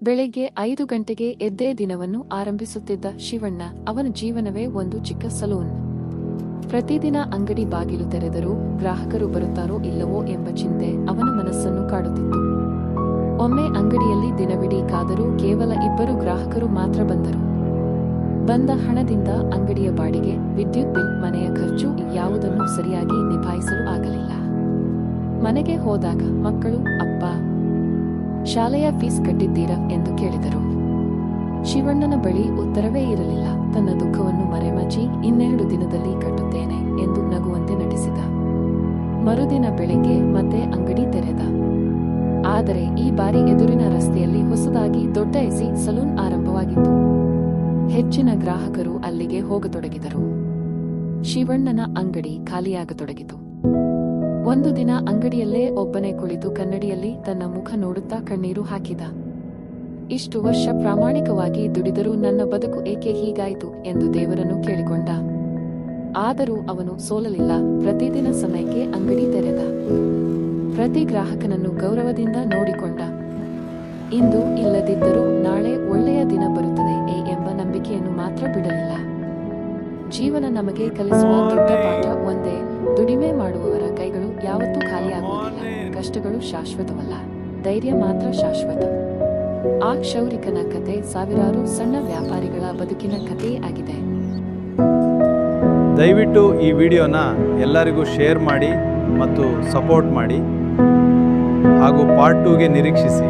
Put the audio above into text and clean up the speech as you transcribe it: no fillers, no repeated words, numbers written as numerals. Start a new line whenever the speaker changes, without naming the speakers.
ಬೆಳಿಗ್ಗೆ 5 ಗಂಟೆಗೆ ಎದ್ದೇ ದಿನವನ್ನು ಆರಂಭಿಸುತ್ತಿದ್ದ ಶಿವಣ್ಣ ಅವನ ಜೀವನವೇ ಒಂದು ಚಿಕ್ಕ ಸಲೂನ್. ಪ್ರತಿದಿನ ಅಂಗಡಿ ಬಾಗಿಲು ತೆರೆದರೂ ಗ್ರಾಹಕರು ಬರುತ್ತಾರೋ ಇಲ್ಲವೋ ಎಂಬ ಚಿಂತೆ ಅವನ ಮನಸ್ಸನ್ನು ಕಾಡುತ್ತಿತ್ತು. ಒಮ್ಮೆ ಅಂಗಡಿಯಲ್ಲಿ ದಿನವಿಡೀ ಕಾದರೂ ಕೇವಲ 2 ಗ್ರಾಹಕರು ಮಾತ್ರ ಬಂದರು. ಬಂದ ಹಣದಿಂದ ಅಂಗಡಿಯ ಬಾಡಿಗೆ, ವಿದ್ಯುತ್ ಬಿಲ್, ಮನೆಯ ಖರ್ಚು ಯಾವುದನ್ನೂ ಸರಿಯಾಗಿ ನಿಭಾಯಿಸಲು ಆಗಲಿಲ್ಲ. ಮನೆಗೆ ಹೋದಾಗ ಮಕ್ಕಳು, ಅಪ್ಪ, ಶಾಲೆಯ ಫೀಸ್ ಕಟ್ಟಿದ್ದೀರಾ ಎಂದು ಕೇಳಿದರು. ಶಿವಣ್ಣನ ಬಳಿ ಉತ್ತರವೇ ಇರಲಿಲ್ಲ. ತನ್ನ ದುಃಖವನ್ನು ಮರೆಮಾಚಿ 2 ದಿನದಲ್ಲಿ ಕಟ್ಟುತ್ತೇನೆ ಎಂದು ನಗುವಂತೆ ನಟಿಸಿದ. ಮರುದಿನ ಬೆಳಿಗ್ಗೆ ಮತ್ತೆ ಅಂಗಡಿ ತೆರೆದ. ಆದರೆ ಈ ಬಾರಿ ಎದುರಿನ ರಸ್ತೆಯಲ್ಲಿ ಹೊಸದಾಗಿ ದೊಡ್ಡ ಎಸಿ ಸಲೂನ್ ಆರಂಭವಾಗಿತ್ತು. ಹೆಚ್ಚಿನ ಗ್ರಾಹಕರು ಅಲ್ಲಿಗೆ ಹೋಗತೊಡಗಿದರು. ಶಿವಣ್ಣನ ಅಂಗಡಿ ಖಾಲಿಯಾಗತೊಡಗಿತು. ಒಂದು ದಿನ ಅಂಗಡಿಯಲ್ಲೇ ಒಬ್ಬನೇ ಕುಳಿತು ಕನ್ನಡಿಯಲ್ಲಿ ತನ್ನ ಮುಖ ನೋಡುತ್ತಾ ಕಣ್ಣೀರು ಹಾಕಿದ. ಇಷ್ಟು ವರ್ಷ ಪ್ರಾಮಾಣಿಕವಾಗಿ ದುಡಿದರೂ ನನ್ನ ಬದುಕು ಏಕೆ ಹೀಗಾಯಿತು ಎಂದು ದೇವರನ್ನು ಕೇಳಿಕೊಂಡ. ಆದರೂ ಅವನು ಸೋಲಲಿಲ್ಲ. ಪ್ರತಿದಿನ ಸಮಯಕ್ಕೆ ಅಂಗಡಿ ತೆರೆದ. ಪ್ರತಿ ಗ್ರಾಹಕನನ್ನು ಗೌರವದಿಂದ ನೋಡಿಕೊಂಡ. ಇಂದು ಇಲ್ಲದಿದ್ದರೂ ನಾಳೆ ಒಳ್ಳೆಯ ದಿನ ಬರುತ್ತದೆ ಎಂಬ ನಂಬಿಕೆಯನ್ನು ಮಾತ್ರ ಬಿಡಲಿಲ್ಲ. ಜೀವನ ನಮಗೆ ಕಲಿಸುವ ದೊಡ್ಡ ಪಾಠ ಒಂದೇ: ದುಡಿಮೆ ಮಾಡುವವರ ಕೈಗಳು ಯಾವತ್ತೂ ಖಾಲಿಯಾಗುವುದಿಲ್ಲ. ಕಷ್ಟಗಳು ಶಾಶ್ವತವಲ್ಲ, ಧೈರ್ಯ ಮಾತ್ರ ಶಾಶ್ವತ. ಆ ಕ್ಷೌರಿಕನ ಕತೆ ಸಾವಿರಾರು ಸಣ್ಣ ವ್ಯಾಪಾರಿಗಳ ಬದುಕಿನ ಕಥೆಯೇ ಆಗಿದೆ.
ದಯವಿಟ್ಟು ಈ ವಿಡಿಯೋನ ಎಲ್ಲರಿಗೂ ಶೇರ್ ಮಾಡಿ ಮತ್ತು ಸಪೋರ್ಟ್ ಮಾಡಿ ಹಾಗೂ ಪಾರ್ಟ್ 2ಗೆ ನಿರೀಕ್ಷಿಸಿ.